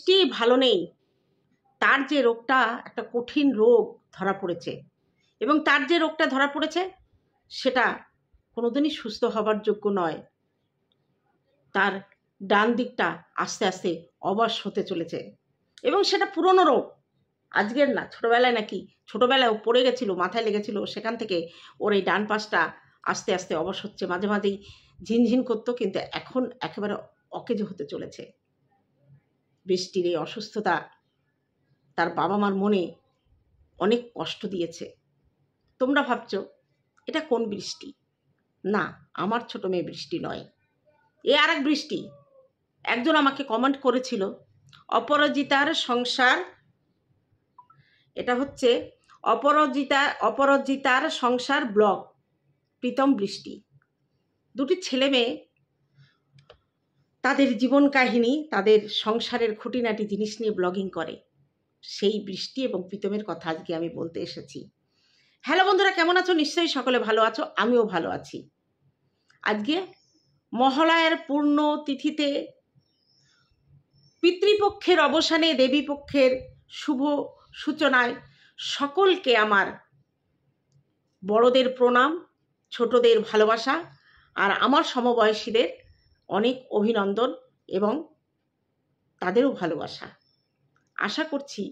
বৃষ্টি ভালো নেই, তার যে রোগটা একটা কঠিন রোগ ধরা পড়েছে, এবং তার যে রোগটা ধরা পড়েছে সেটা কোনোদিনই সুস্থ হবার যোগ্য নয়। তার ডান দিকটা আস্তে আস্তে অবশ হতে চলেছে, এবং সেটা পুরনো রোগ, আজকের না, ছোটোবেলায় নাকি ছোটোবেলায় ও পড়ে গেছিলো, মাথায় লেগেছিল, সেখান থেকে ওর এই ডান পাশটা আস্তে আস্তে অবশ হচ্ছে। মাঝে মাঝেই ঝিনঝিন করতো, কিন্তু এখন একেবারে অকেজো হতে চলেছে। বৃষ্টির এই অসুস্থতা তার বাবা মার মনে অনেক কষ্ট দিয়েছে। তোমরা ভাবছো এটা কোন বৃষ্টি? না, আমার ছোট মেয়ে বৃষ্টি নয়, এ আর এক বৃষ্টি। একজন আমাকে কমেন্ট করেছিল, অপরাজিতার সংসার, এটা হচ্ছে অপরাজিতার সংসার ব্লগ, প্রীতম বৃষ্টি। দুটি ছেলে মেয়ে, তাদের জীবন কাহিনী, তাদের সংসারের খুঁটিনাটি জিনিস নিয়ে ব্লগিং করে। সেই বৃষ্টি এবং প্রীতমের কথা আজকে আমি বলতে এসেছি। হ্যালো বন্ধুরা, কেমন আছো? নিশ্চয়ই সকলে ভালো আছো, আমিও ভালো আছি। আজকে মহালয়ার পূর্ণ তিথিতে পিতৃপক্ষের অবসানে দেবীপক্ষের শুভ সূচনায় সকলকে আমার বড়দের প্রণাম, ছোটদের ভালোবাসা, আর আমার সমবয়সীদের অনেক অভিনন্দন এবং তাদেরও ভালোবাসা। আশা করছি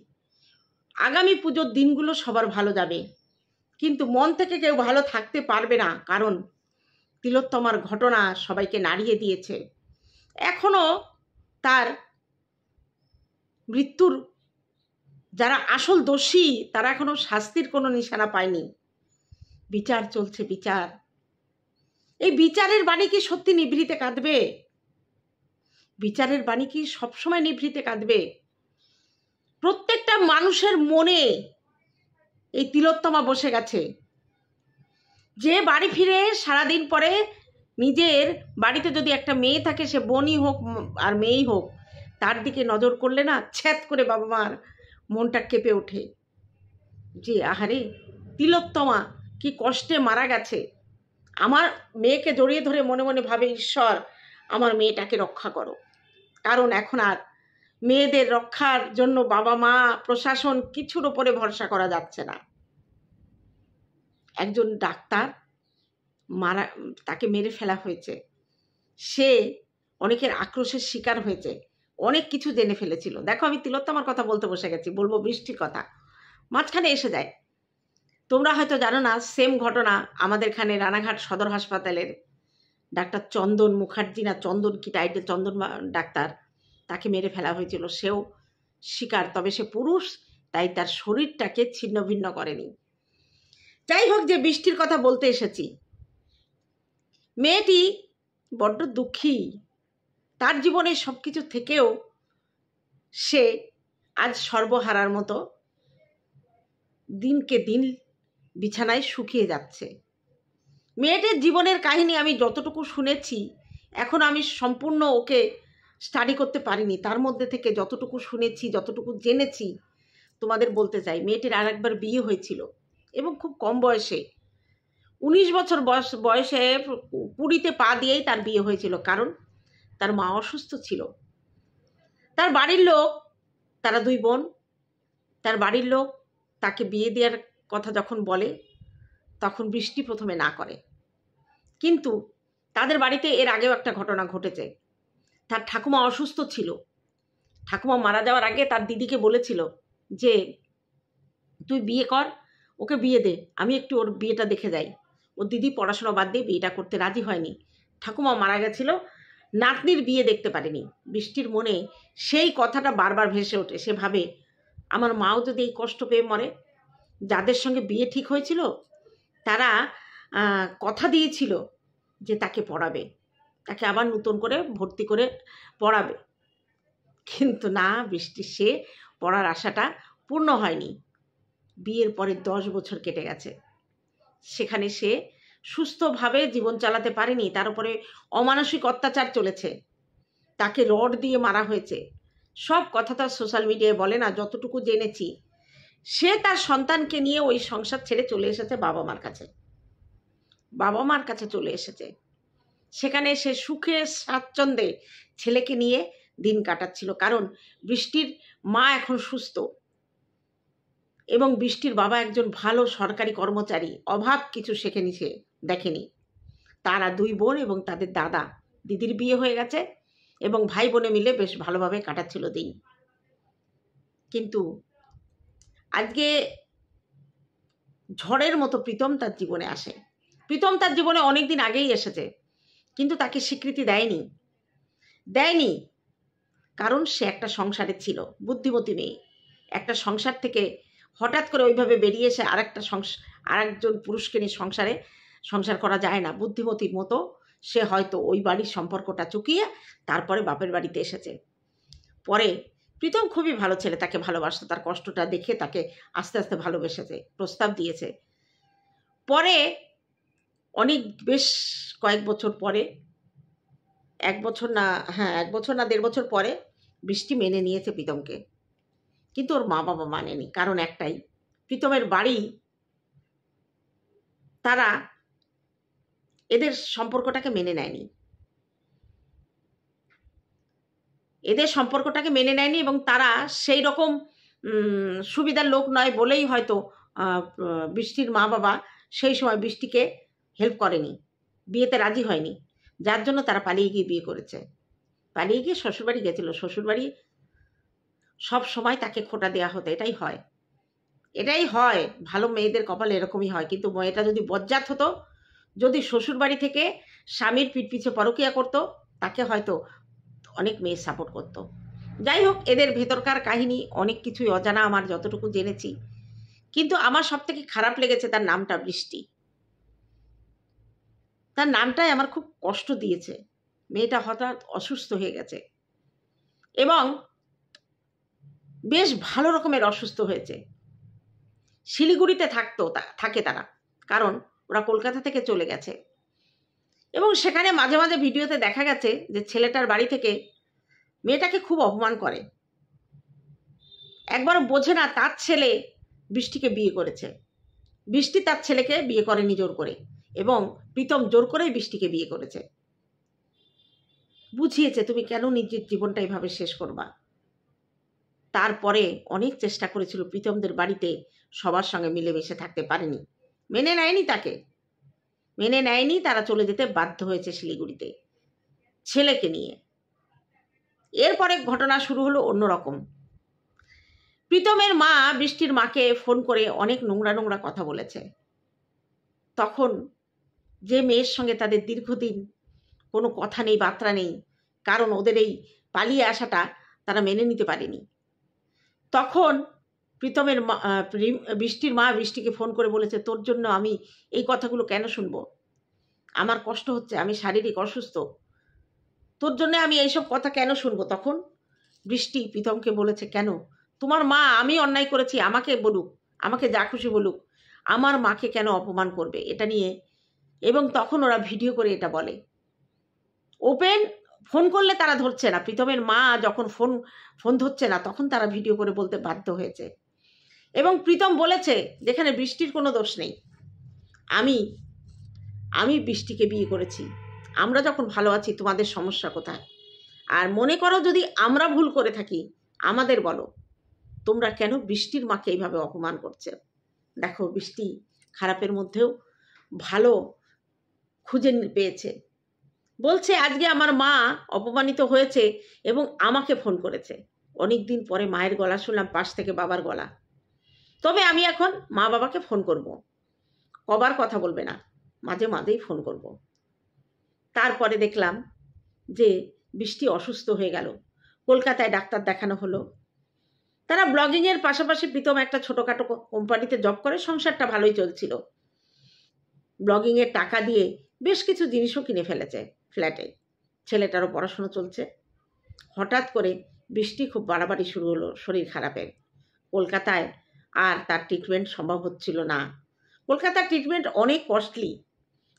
আগামী পুজোর দিনগুলো সবার ভালো যাবে, কিন্তু মন থেকে কেউ ভালো থাকতে পারবে না, কারণ তিলোত্তমার ঘটনা সবাইকে নাড়িয়ে দিয়েছে। এখনো তার মৃত্যুর যারা আসল দোষী তারা এখনো শাস্তির কোনো নিশানা পায়নি। বিচার চলছে, বিচার। এই বিচারের বাণী কি সত্যি নিভৃতে কাঁদবে? বিচারের বাণী কি সবসময় নিভৃতে কাঁদবে? প্রত্যেকটা মানুষের মনে এই তিলোত্তমা বসে গেছে। যে বাড়ি ফিরে সারাদিন পরে নিজের বাড়িতে যদি একটা মেয়ে থাকে, সে বোনই হোক আর মেয়েই হোক, তার দিকে নজর করলে না ছ্যাদ করে বাবা মার মনটা কেঁপে ওঠে, যে আহারে তিলোত্তমা কি কষ্টে মারা গেছে। আমার মেয়েকে জড়িয়ে ধরে মনে মনে ভাবে, ঈশ্বর আমার মেয়েটাকে রক্ষা করো। কারণ এখন আর মেয়েদের রক্ষার জন্য বাবা মা প্রশাসন কিছুর ওপরে ভরসা করা যাচ্ছে না। একজন ডাক্তার তাকে মেরে ফেলা হয়েছে, সে অনেকের আক্রোশের শিকার হয়েছে, অনেক কিছু জেনে ফেলেছিল। দেখো, আমি তিলোত্তমার কথা বলতে বসে গেছি, বলবো বৃষ্টির কথা, মাঝখানে এসে যায়। তোমরা হয়তো জানো না, সেম ঘটনা আমাদের এখানে রানাঘাট সদর হাসপাতালের ডাক্তার চন্দন মুখার্জি, না চন্দন কি টাইটেল, চন্দন ডাক্তার, তাকে মেরে ফেলা হয়েছিল। সেও শিকার, তবে সে পুরুষ, তাই তার শরীরটাকে ছিন্ন ভিন্ন করেনি। যাই হোক, যে বৃষ্টির কথা বলতে এসেছি, মেয়েটি বড্ড দুঃখী। তার জীবনে সব কিছু থেকেও সে আজ সর্বহারার মতো দিনকে দিন বিছানায় শুকিয়ে যাচ্ছে। মেয়েটির জীবনের কাহিনী আমি যতটুকু শুনেছি, এখন আমি সম্পূর্ণ ওকে স্টাডি করতে পারিনি, তার মধ্যে থেকে যতটুকু শুনেছি, যতটুকু জেনেছি তোমাদের বলতে চাই। মেয়েটির আর একবার বিয়ে হয়েছিল, এবং খুব কম বয়সে, 19 বছর বয়সে 20তে পা দিয়েই তার বিয়ে হয়েছিল। কারণ তার মা অসুস্থ ছিল। তার বাড়ির লোক, তারা 2 বোন, তার বাড়ির লোক তাকে বিয়ে দেওয়ার কথা যখন বলে, তখন বৃষ্টি প্রথমে না করে। কিন্তু তাদের বাড়িতে এর আগেও একটা ঘটনা ঘটেছে। তার ঠাকুমা অসুস্থ ছিল। ঠাকুমা মারা যাওয়ার আগে তার দিদিকে বলেছিল যে তুই বিয়ে কর, ওকে বিয়ে দে, আমি একটু ওর বিয়েটা দেখে যাই। ওর দিদি পড়াশোনা বাদ দিয়ে বিয়েটা করতে রাজি হয়নি। ঠাকুমা মারা গেছিল, নাতনির বিয়ে দেখতে পারেনি। বৃষ্টির মনে সেই কথাটা বারবার ভেসে ওঠে। সে ভাবে, আমার মাও যদি এই কষ্ট পেয়ে মরে, যাদের সঙ্গে বিয়ে ঠিক হয়েছিল তারা কথা দিয়েছিল যে তাকে পড়াবে, তাকে আবার নতুন করে ভর্তি করে পড়াবে, কিন্তু না, বৃষ্টি সে পড়ার আশাটা পূর্ণ হয়নি। বিয়ের পরে 10 বছর কেটে গেছে, সেখানে সে সুস্থভাবে জীবন চালাতে পারেনি। তার উপরে অমানসিক অত্যাচার চলেছে, তাকে রড দিয়ে মারা হয়েছে। সব কথা তো সোশ্যাল মিডিয়ায় বলে না, যতটুকু জেনেছি, সে তার সন্তানকে নিয়ে ওই সংসার ছেড়ে চলে এসেছে বাবা মার কাছে। বাবা মার কাছে চলে এসেছে, সেখানে সে সুখে স্বাচ্ছন্দ্যে ছেলেকে নিয়ে দিন কাটাচ্ছিল, কারণ বৃষ্টির মা এখন সুস্থ এবং বৃষ্টির বাবা একজন ভালো সরকারি কর্মচারী, অভাব কিছু শেখেনি, সে দেখেনি। তারা 2 বোন এবং তাদের দাদা দিদির বিয়ে হয়ে গেছে এবং ভাই বোনে মিলে বেশ ভালোভাবে কাটাচ্ছিল দিন। কিন্তু আজকে ঝড়ের মতো প্রীতম তার জীবনে আসে। প্রীতম তার জীবনে অনেক দিন আগেই এসেছে, কিন্তু তাকে স্বীকৃতি দেয়নি, কারণ সে একটা সংসারে ছিল, বুদ্ধিমতী মেয়ে। একটা সংসার থেকে হঠাৎ করে ওইভাবে বেরিয়ে এসে আরেকজন পুরুষকে নিয়ে সংসার করা যায় না। বুদ্ধিমতীর মতো সে হয়তো ওই বাড়ির সম্পর্কটা চুকিয়ে তারপরে বাপের বাড়িতে এসেছে। পরে প্রীতম খুবই ভালো ছেলে, তাকে ভালোবাসতো, তার কষ্টটা দেখে তাকে আস্তে আস্তে ভালোবেসেছে, প্রস্তাব দিয়েছে। পরে বেশ কয়েক বছর পরে, 1 বছর না 1.5 বছর পরে বৃষ্টি মেনে নিয়েছে প্রীতমকে। কিন্তু ওর মা বাবা মানেনি, কারণ একটাই, প্রীতমের বাড়ি তারা এদের সম্পর্কটাকে মেনে নেয়নি, এবং তারা সেই রকম সুবিধার লোক নয় বলেই হয়তো বৃষ্টির মা বাবা সেই সময় বৃষ্টিকে হেল্প করেনি, বিয়েতে রাজি হয়নি, যার জন্য তারা পালিয়ে গিয়ে বিয়ে করেছে। পালিয়ে গিয়ে শ্বশুরবাড়ি গেছিল। শ্বশুরবাড়ি সব সময় তাকে খোঁটা দেওয়া হতো। এটাই হয় ভালো মেয়েদের কপালে, এরকমই হয়। কিন্তু মেয়েটা যদি বজ্জাত হতো, যদি শ্বশুরবাড়ি থেকে স্বামীর পিঠ পিছে পরকীয়া করতো, তাকে হয়তো অনেক মেয়ে সাপোর্ট করতো। যাই হোক, এদের ভেতরকার কাহিনী অনেক কিছুই অজানা আমার, যতটুকু জেনেছি। কিন্তু আমার সব থেকে খারাপ লেগেছে তার নামটা বৃষ্টি। তার নামটাই আমার খুব কষ্ট দিয়েছে। মেয়েটা হঠাৎ অসুস্থ হয়ে গেছে এবং বেশ ভালো রকমের অসুস্থ হয়েছে। শিলিগুড়িতে থাকে তারা, কারণ ওরা কলকাতা থেকে চলে গেছে। এবং সেখানে মাঝে মাঝে ভিডিওতে দেখা গেছে যে ছেলেটার বাড়ি থেকে মেয়েটাকে খুব অপমান করে। একবারও বোঝে না তার ছেলে বৃষ্টিকে বিয়ে করেছে। বৃষ্টি তার ছেলেকে বিয়ে করেনি জোর করে, এবং প্রীতম জোর করেই বৃষ্টিকে বিয়ে করেছে। বুঝিয়েছে তুমি কেন নিজের জীবনটা এইভাবে শেষ করবা। তারপরে অনেক চেষ্টা করেছিল, প্রীতমদের বাড়িতে সবার সঙ্গে মিলেমিশে থাকতে পারেনি, মেনে নেয়নি। তারা চলে যেতে বাধ্য হয়েছে শিলিগুড়িতে ছেলেকে নিয়ে। এরপরে ঘটনা শুরু হলো অন্যরকম। প্রীতমের মা বৃষ্টির মাকে ফোন করে অনেক নোংরা কথা বলেছে। তখন যে মেয়ের সঙ্গে তাদের দীর্ঘদিন কোনো কথা নেই, বার্তা নেই, কারণ ওদের এই পালিয়ে আসাটা তারা মেনে নিতে পারেনি, তখন বৃষ্টির মা বৃষ্টিকে ফোন করে বলেছে, তোর জন্য আমি এই কথাগুলো কেন শুনবো, আমার কষ্ট হচ্ছে, আমি শারীরিক অসুস্থ, তোর জন্য আমি এইসব কথা কেন শুনবো। তখন বৃষ্টি প্রীতমকে বলেছে, কেন তোমার মা, আমি অন্যায় করেছি, আমাকে বলুক, আমাকে যা খুশি বলুক, আমার মাকে কেন অপমান করবে এটা নিয়ে। এবং তখন ওরা ভিডিও করে এটা বলে। ফোন করলে তারা ধরছে না, প্রীতমের মা যখন ফোন ধরছে না, তখন তারা ভিডিও করে বলতে বাধ্য হয়েছে। এবং প্রীতম বলেছে যেখানে বৃষ্টির কোনো দোষ নেই, আমি বৃষ্টিকে বিয়ে করেছি, আমরা যখন ভালো আছি তোমাদের সমস্যা কোথায়? আর মনে করো যদি আমরা ভুল করে থাকি, আমাদের বলো, তোমরা কেন বৃষ্টির মাকে এইভাবে অপমান করছে। দেখো, বৃষ্টি খারাপের মধ্যেও ভালো খুঁজে পেয়েছে। বলছে আজকে আমার মা অপমানিত হয়েছে এবং আমাকে ফোন করেছে। অনেক দিন পরে মায়ের গলা শুনলাম, পাশ থেকে বাবার গলা। তবে আমি এখন মা বাবাকে ফোন করব, কবার কথা বলবে না, মাঝে মাঝেই ফোন করব। তারপরে দেখলাম যে বৃষ্টি অসুস্থ হয়ে গেল, কলকাতায় ডাক্তার দেখানো হলো। তারা ব্লগিংয়ের পাশাপাশি প্রীতম একটা ছোটোখাটো কোম্পানিতে জব করে, সংসারটা ভালোই চলছিল। ব্লগিংয়ের টাকা দিয়ে বেশ কিছু জিনিসও কিনে ফেলেছে ফ্ল্যাটে, ছেলেটারও পড়াশুনো চলছে। হঠাৎ করে বৃষ্টি খুব বাড়াবাড়ি শুরু হলো শরীর খারাপের। কলকাতায় আর তার ট্রিটমেন্ট সম্ভব হচ্ছিল না। কলকাতার ট্রিটমেন্ট অনেক কস্টলি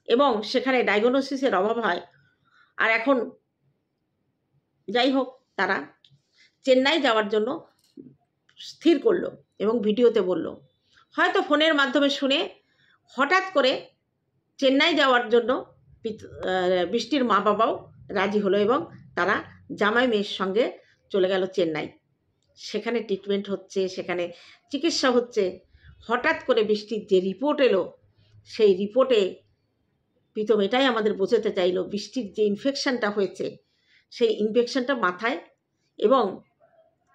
এবং সেখানে ডায়াগনোসিসের অভাব হয়। আর এখন যাই হোক, তারা চেন্নাই যাওয়ার জন্য স্থির করলো এবং ভিডিওতে বলল। হয়তো ফোনের মাধ্যমে শুনে হঠাৎ করে চেন্নাই যাওয়ার জন্য বৃষ্টির মা বাবাও রাজি হলো এবং তারা জামাই মেয়ের সঙ্গে চলে গেল চেন্নাই। সেখানে ট্রিটমেন্ট হচ্ছে, সেখানে চিকিৎসা হচ্ছে। হঠাৎ করে বৃষ্টির যে রিপোর্ট এলো, সেই রিপোর্টে প্রীতম এটাই আমাদের বোঝাতে চাইলো, বৃষ্টির যে ইনফেকশনটা হয়েছে সেই ইনফেকশনটা মাথায়, এবং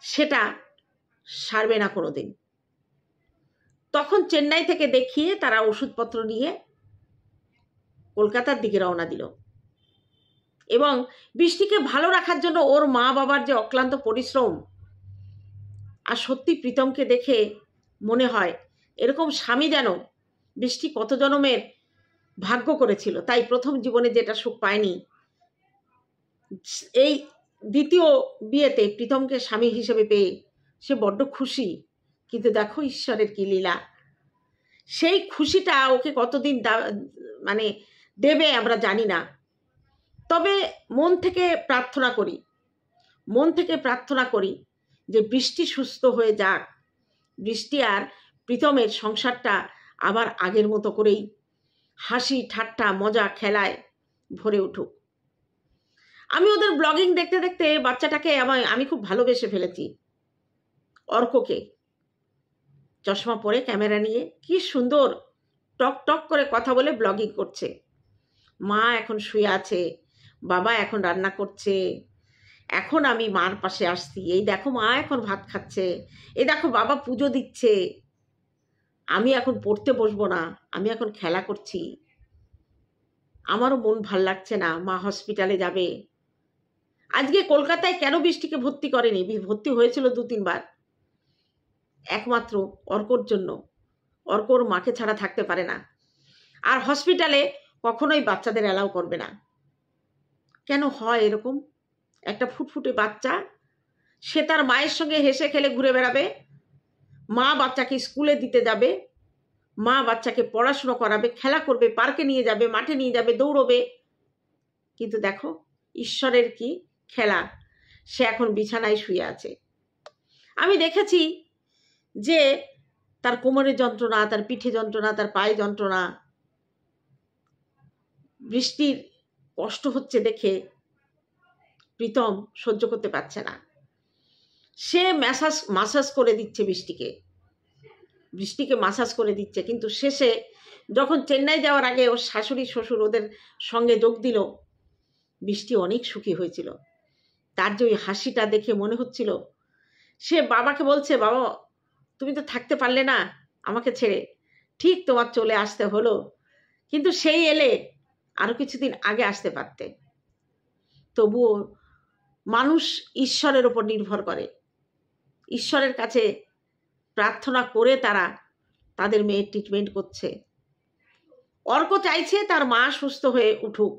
সেটা সারবে না কোনো দিন। তখন চেন্নাই থেকে দেখিয়ে তারা ওষুধপত্র নিয়ে কলকাতার দিকে রওনা দিল। এবং বৃষ্টিকে ভালো রাখার জন্য ওর মা বাবার যে অক্লান্ত পরিশ্রম, আর সত্যি প্রীতমকে দেখে মনে হয় এরকম স্বামী যেন বৃষ্টি কত জনমের ভাগ্য করেছিল। তাই প্রথম জীবনে যেটা সুখ পায়নি, এই দ্বিতীয় বিয়েতে প্রীতমকে স্বামী হিসেবে পেয়ে সে বড্ড খুশি। কিন্তু দেখো ঈশ্বরের কি লীলা, সেই খুশিটা ওকে কতদিন মানে দেবে আমরা জানি না। তবে মন থেকে প্রার্থনা করি যে বৃষ্টি সুস্থ হয়ে যাক, বৃষ্টি আর প্রীতমের সংসারটা আবার আগের মতো করেই হাসি ঠাট্টা মজা খেলায় ভরে উঠুক। আমি ওদের ব্লগিং দেখতে দেখতে বাচ্চাটাকে আমি খুব ভালোবেসে ফেলেছি। অর্ককে চশমা পরে ক্যামেরা নিয়ে কি সুন্দর টক টক করে কথা বলে ব্লগিং করছে। মা এখন শুয়ে আছে, বাবা এখন রান্না করছে, এখন আমি মার পাশে আসছি, এই দেখো মা এখন ভাত খাচ্ছে, এই দেখো বাবা পুজো দিচ্ছে, আমি এখন পড়তে বসবো না, আমি এখন খেলা করছি, আমারও মন ভাল লাগছে না, মা হসপিটালে যাবে। আজকে কলকাতায় কেন বৃষ্টিকে ভর্তি করেনি? ভর্তি হয়েছিল 2-3 বার, একমাত্র অর্কর জন্য। অর্কর মাকে ছাড়া থাকতে পারে না, আর হসপিটালে কখনোই বাচ্চাদের অ্যালাউ করবে না। কেন হয় এরকম? একটা ফুটফুটে বাচ্চা, সে তার মায়ের সঙ্গে হেসে খেলে ঘুরে বেড়াবে, মা বাচ্চাকে স্কুলে দিতে যাবে, মা বাচ্চাকে পড়াশুনো করাবে, খেলা করবে, পার্কে নিয়ে যাবে, মাঠে নিয়ে যাবে, দৌড়বে। কিন্তু দেখো ঈশ্বরের কি খেলা, সে এখন বিছানায় শুয়ে আছে। আমি দেখেছি যে তার কোমরের যন্ত্রণা, তার পিঠে যন্ত্রণা, তার পায়ে যন্ত্রণা, বৃষ্টির কষ্ট হচ্ছে দেখে প্রীতম সহ্য করতে পারছে না। সে মাসাজ করে দিচ্ছে বৃষ্টিকে মাসাজ করে দিচ্ছে। কিন্তু শেষে যখন চেন্নাই যাওয়ার আগে ওর শাশুড়ি শ্বশুর ওদের সঙ্গে যোগ দিল, বৃষ্টি অনেক সুখী হয়েছিল। তার যে ওই হাসিটা দেখে মনে হচ্ছিল সে বাবাকে বলছে, বাবা তুমি তো থাকতে পারলে না আমাকে ছেড়ে, ঠিক তোমার চলে আসতে হলো, কিন্তু সেই এলে আরো কিছুদিন আগে আসতে পারতে। তবুও মানুষ ঈশ্বরের উপর নির্ভর করে, ঈশ্বরের কাছে প্রার্থনা করে তারা তাদের মেয়ের ট্রিটমেন্ট করছে। অর্ক চাইছে তার মা সুস্থ হয়ে উঠুক,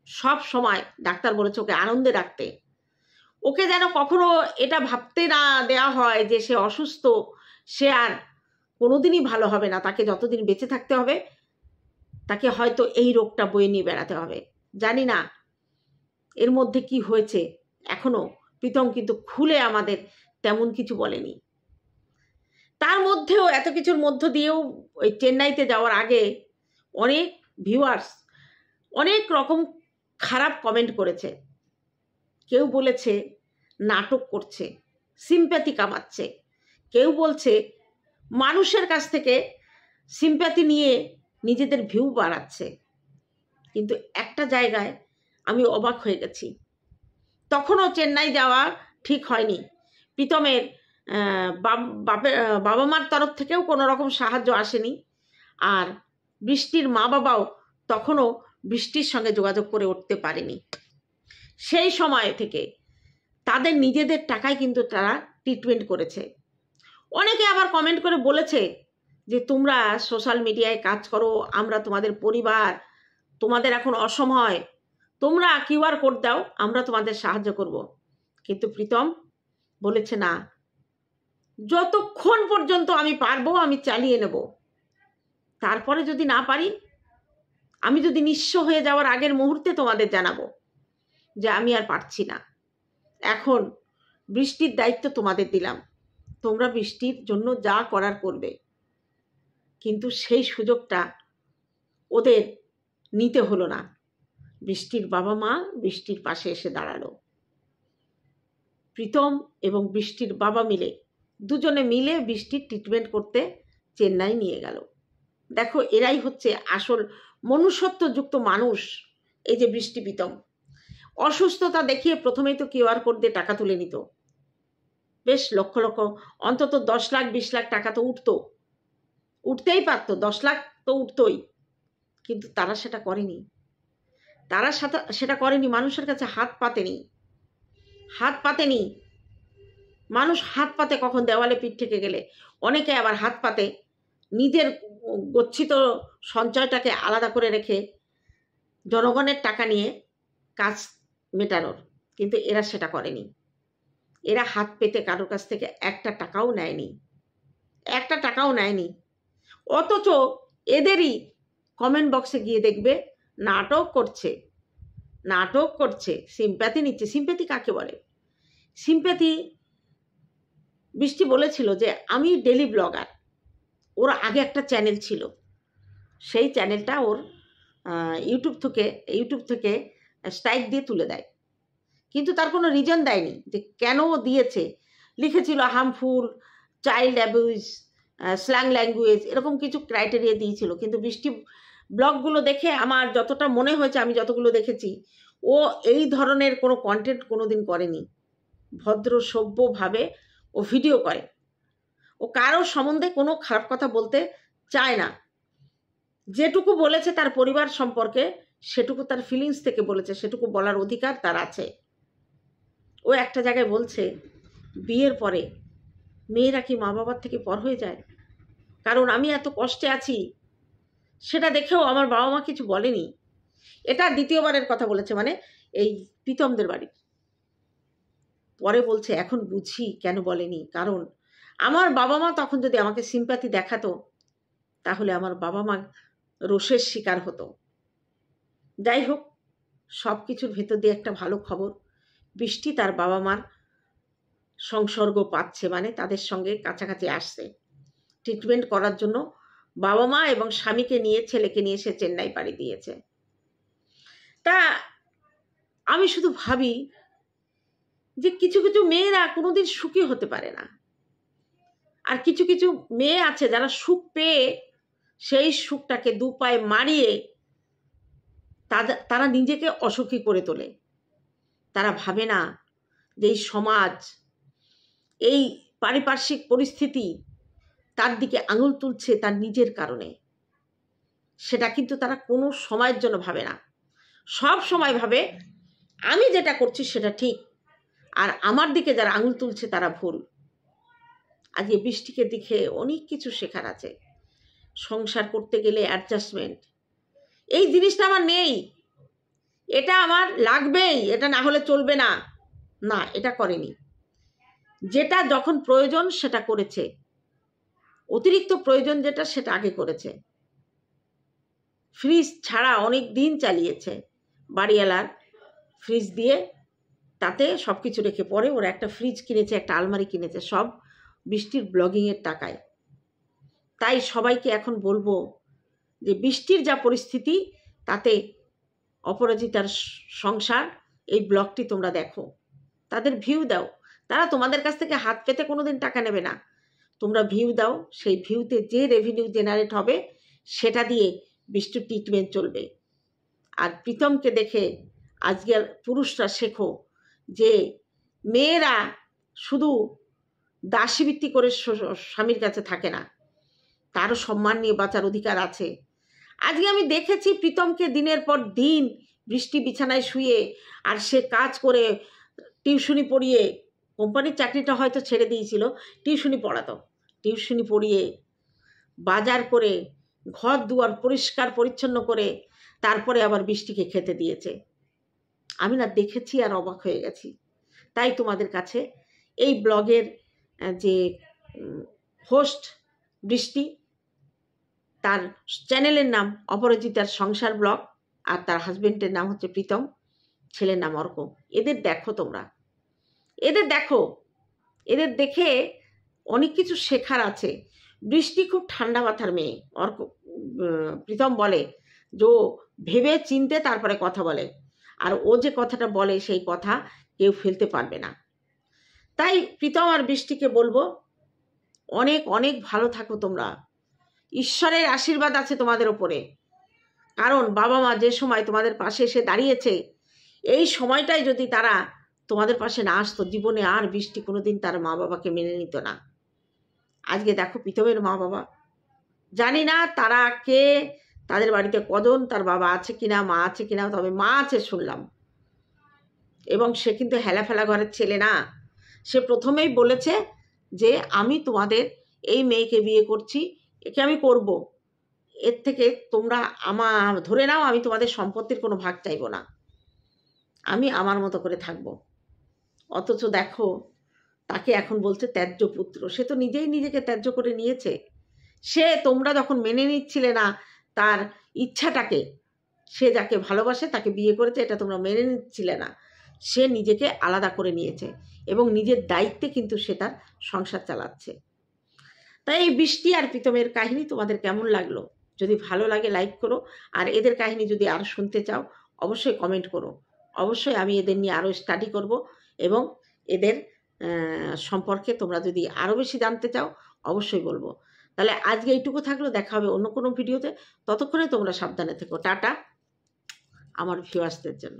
সব সময় ডাক্তার বলেছে ওকে আনন্দে রাখতে, ওকে যেন কখনো এটা ভাবতে না দেওয়া হয় যে সে অসুস্থ, সে আর কোনোদিনই ভালো হবে না, তাকে যতদিন বেঁচে থাকতে হবে তাকে হয়তো এই রোগটা বয়ে নিয়ে বেড়াতে হবে। জানি না এর মধ্যে কি হয়েছে, এখনো প্রীতম কিন্তু খুলে আমাদের তেমন কিছু বলেনি। তার মধ্যেও এত কিছুর মধ্য দিয়েও ওই চেন্নাইতে যাওয়ার আগে অনেক ভিউয়ার্স অনেক রকম খারাপ কমেন্ট করেছে। কেউ বলেছে নাটক করছে, সিম্প্যাথি কামাচ্ছে, কেউ বলছে মানুষের কাছ থেকে সিম্প্যাথি নিয়ে নিজেদের ভিউ বাড়াচ্ছে। কিন্তু একটা জায়গায় আমি অবাক হয়ে গেছি, তখনও চেন্নাই যাওয়া ঠিক হয়নি, প্রীতমের বাবা মার তরফ থেকেও কোনো রকম সাহায্য আসেনি, আর বৃষ্টির মা বাবাও তখনও বৃষ্টির সঙ্গে যোগাযোগ করে উঠতে পারেনি। সেই সময় থেকে তাদের নিজেদের টাকায় কিন্তু তারা ট্রিটমেন্ট করেছে। অনেকে আবার কমেন্ট করে বলেছে যে তোমরা সোশ্যাল মিডিয়ায় কাজ করো, আমরা তোমাদের পরিবার, তোমাদের এখন অসময়, তোমরা কিউআর কোড দাও, আমরা তোমাদের সাহায্য করব। কিন্তু প্রীতম বলেছে না, যতক্ষণ পর্যন্ত আমি পারবো আমি চালিয়ে নেব, তারপরে যদি না পারি, আমি যদি নিঃস্ব হয়ে যাওয়ার আগের মুহূর্তে তোমাদের জানাবো যে আমি আর পারছি না, এখন বৃষ্টির দায়িত্ব তোমাদের দিলাম, তোমরা বৃষ্টির জন্য যা করার করবে। কিন্তু সেই সুযোগটা ওদের নিতে হলো না। বৃষ্টির বাবা মা বৃষ্টির পাশে এসে দাঁড়ালো। প্রীতম এবং বৃষ্টির বাবা মিলে দুজনে মিলে বৃষ্টির ট্রিটমেন্ট করতে চেন্নাই নিয়ে গেল। দেখো, এরাই হচ্ছে আসল মনুষ্যত্বযুক্ত মানুষ। এই যে বৃষ্টি প্রীতম, অসুস্থতা দেখিয়ে প্রথমেই তো কিউআর কোড দিয়ে টাকা তুলে নিত। বেশ লক্ষ লক্ষ, অন্তত 10 লাখ 20 লাখ টাকা তো উঠতেই পারতো, 10 লাখ তো উঠতই, কিন্তু তারা সেটা করেনি। সেটা করেনি, মানুষের কাছে হাত পাতেনি। মানুষ হাত পাতে কখন? দেওয়ালে পিঠ থেকে গেলে। অনেকে আবার হাত পাতে নিজের গচ্ছিত সঞ্চয়টাকে আলাদা করে রেখে জনগণের টাকা নিয়ে কাজ মেটানোর, কিন্তু এরা সেটা করেনি। এরা হাত পেতে কারোর কাছ থেকে একটা টাকাও নেয়নি। অথচ এদেরই কমেন্ট বক্সে গিয়ে দেখবে নাটক করছে, সিম্প্যাথি নিচ্ছে। সিম্প্যাথি কাকে বলে? সিম্প্যাথি, বৃষ্টি বলেছিল যে আমি ডেলি ব্লগার। ওর আগে একটা চ্যানেল ছিল, সেই চ্যানেলটা ওর ইউটিউব থেকে স্ট্রাইক দিয়ে তুলে দেয়, কিন্তু তার কোনো রিজন দেয়নি যে কেন দিয়েছে। লিখেছিল harmful, child abuse, slang language, এরকম কিছু ক্রাইটেরিয়া দিয়েছিল। কিন্তু বৃষ্টি ব্লগগুলো দেখে আমার যতটা মনে হয়েছে, আমি যতগুলো দেখেছি, ও এই ধরনের কোনো কন্টেন্ট কোনোদিন করেনি। ভদ্র সভ্যভাবে ও ভিডিও করে। ও কারোর সম্বন্ধে কোনো খারাপ কথা বলতে চায় না। যেটুকু বলেছে তার পরিবার সম্পর্কে, সেটুকু তার ফিলিংস থেকে বলেছে, সেটুকু বলার অধিকার তার আছে। ও একটা জায়গায় বলছে, বিয়ের পরে মেয়েরা কি মা বাবার থেকে পর হয়ে যায়? কারণ আমি এত কষ্টে আছি, সেটা দেখেও আমার বাবা মা কিছু বলেনি। এটা দ্বিতীয়বারের কথা বলেছে, মানে এই প্রীতমদের বাড়ি। পরে বলছে এখন বুঝি কেন বলেনি, কারণ আমার বাবা মা তখন যদি আমাকে সিম্প্যাথি দেখাতো, তাহলে আমার বাবা মা রোষের শিকার হতো। যাই হোক, সব কিছুর ভেতর দিয়ে একটা ভালো খবর, বৃষ্টি তার বাবা মার সংসর্গ পাচ্ছে, মানে তাদের সঙ্গে কাছাকাছি আসছে। ট্রিটমেন্ট করার জন্য বাবা মা এবং স্বামীকে নিয়ে, ছেলেকে নিয়ে সে চেন্নাই পাড়ি দিয়েছে। তা আমি শুধু ভাবি যে কিছু কিছু মেয়েরা কোনোদিন সুখী হতে পারে না, আর কিছু কিছু মেয়ে আছে যারা সুখ পেয়ে সেই সুখটাকে দু পায়ে মারিয়ে তারা নিজেকে অসুখী করে তোলে। তারা ভাবে না যে এই সমাজ, এই পারিপার্শ্বিক পরিস্থিতি তার দিকে আঙুল তুলছে তার নিজের কারণে। সেটা কিন্তু তারা কোনো সময়ের জন্য ভাবে না। সব সময় ভাবে আমি যেটা করছি সেটা ঠিক, আর আমার দিকে যারা আঙুল তুলছে তারা ভুল। আজকে বৃষ্টিকে দেখে অনেক কিছু শেখার আছে। সংসার করতে গেলে অ্যাডজাস্টমেন্ট, এই জিনিসটা আমার নেই, এটা আমার লাগবেই, এটা না হলে চলবে না, না, এটা করেনি। যেটা যখন প্রয়োজন সেটা করেছে, অতিরিক্ত প্রয়োজন যেটা সেটা আগে করেছে। ফ্রিজ ছাড়া অনেক দিন চালিয়েছে, বাড়িওয়ালার ফ্রিজ দিয়ে তাতে সব কিছু রেখে। পরে ওরা একটা ফ্রিজ কিনেছে, একটা আলমারি কিনেছে, সব বৃষ্টির ব্লগিংয়ের টাকায়। তাই সবাইকে এখন বলবো যে বৃষ্টির যা পরিস্থিতি, তাতে অপরাজিতার সংসার, এই ব্লগটি তোমরা দেখো, তাদের ভিউ দাও। তারা তোমাদের কাছ থেকে হাত পেতে কোনোদিন টাকা নেবে না, তোমরা ভিউ দাও। সেই ভিউতে যে রেভিনিউ জেনারেট হবে সেটা দিয়ে বৃষ্টির ট্রিটমেন্ট চলবে। আর প্রীতমকে দেখে আজকের পুরুষরা শেখো যে মেয়েরা শুধু দাসীবৃত্তি করে স্বামীর কাছে থাকে না, তারও সম্মান নিয়ে বাঁচার অধিকার আছে। আজকে আমি দেখেছি প্রীতমকে দিনের পর দিন বৃষ্টি বিছানায় শুয়ে, আর সে কাজ করে, টিউশনি পড়িয়ে, কোম্পানির চাকরিটা হয়তো ছেড়ে দিয়েছিল, টিউশনি পড়াতো, টিউশনি পড়িয়ে, বাজার করে, ঘর দুয়ার পরিষ্কার পরিচ্ছন্ন করে, তারপরে আবার বৃষ্টিকে খেতে দিয়েছে। আমি না দেখেছি আর অবাক হয়ে গেছি। তাই তোমাদের কাছে এই ব্লগের যে হোস্ট বৃষ্টি, তার চ্যানেলের নাম অপরাজিতার সংসার ব্লগ, আর তার হাজবেন্ডের নাম হচ্ছে প্রীতম, ছেলের নাম অর্ক। এদের দেখো, তোমরা এদের দেখো, এদের দেখে অনেক কিছু শেখার আছে। বৃষ্টি খুব ঠান্ডা মাথার মেয়ে। অর্ক, প্রীতম বলে যে ভেবে চিনতে তারপরে কথা বলে, আর ও যে কথাটা বলে সেই কথা কেউ ফেলতে পারবে না। তাই প্রীতম আর বৃষ্টিকে বলবো, অনেক অনেক ভালো থাকো তোমরা, ঈশ্বরের আশীর্বাদ আছে তোমাদের ওপরে। কারণ বাবা মা যে সময় তোমাদের পাশে এসে দাঁড়িয়েছে, এই সময়টাই যদি তারা তোমাদের পাশে না আসতো, জীবনে আর বৃষ্টি কোনোদিন তার মা বাবাকে মেনে নিত না। আজকে দেখো প্রীতমের মা বাবা, জানি না তারা কে, তাদের বাড়িতে কজন তার বাবা আছে কিনা, মা আছে কিনা, তবে মা আছে শুনলাম। এবং সে কিন্তু হেলাফেলা ঘরের ছেলে না। সে প্রথমেই বলেছে যে আমি তোমাদের এই মেয়েকে বিয়ে করছি, একে আমি করব, এর থেকে তোমরা আমার ধরে নাও, আমি তোমাদের সম্পত্তির কোনো ভাগ চাইবো না, আমি আমার মতো করে থাকবো। অথচ দেখো তাকে এখন বলছে ত্যায্য পুত্র। সে তো নিজেই নিজেকে ত্যায্য করে নিয়েছে। সে, তোমরা যখন মেনে নিচ্ছিলে না তার ইচ্ছাটাকে, সে যাকে ভালোবাসে তাকে বিয়ে করেছে, এটা তোমরা মেনে নিচ্ছিলে না, সে নিজেকে আলাদা করে নিয়েছে এবং নিজের দায়িত্বে কিন্তু সে তার সংসার চালাচ্ছে। তাই এই বৃষ্টি আর প্রীতমের কাহিনী তোমাদের কেমন লাগলো? যদি ভালো লাগে লাইক করো, আর এদের কাহিনী যদি আরও শুনতে চাও অবশ্যই কমেন্ট করো। অবশ্যই আমি এদের নিয়ে আরও স্টাডি করব এবং এদের সম্পর্কে তোমরা যদি আরও বেশি জানতে চাও অবশ্যই বলবো। তাহলে আজকে এইটুকু থাকলো, দেখা হবে অন্য কোনো ভিডিওতে। ততক্ষণে তোমরা সাবধানে থেকো। টাটা আমার ভিউয়ার্সদের জন্য।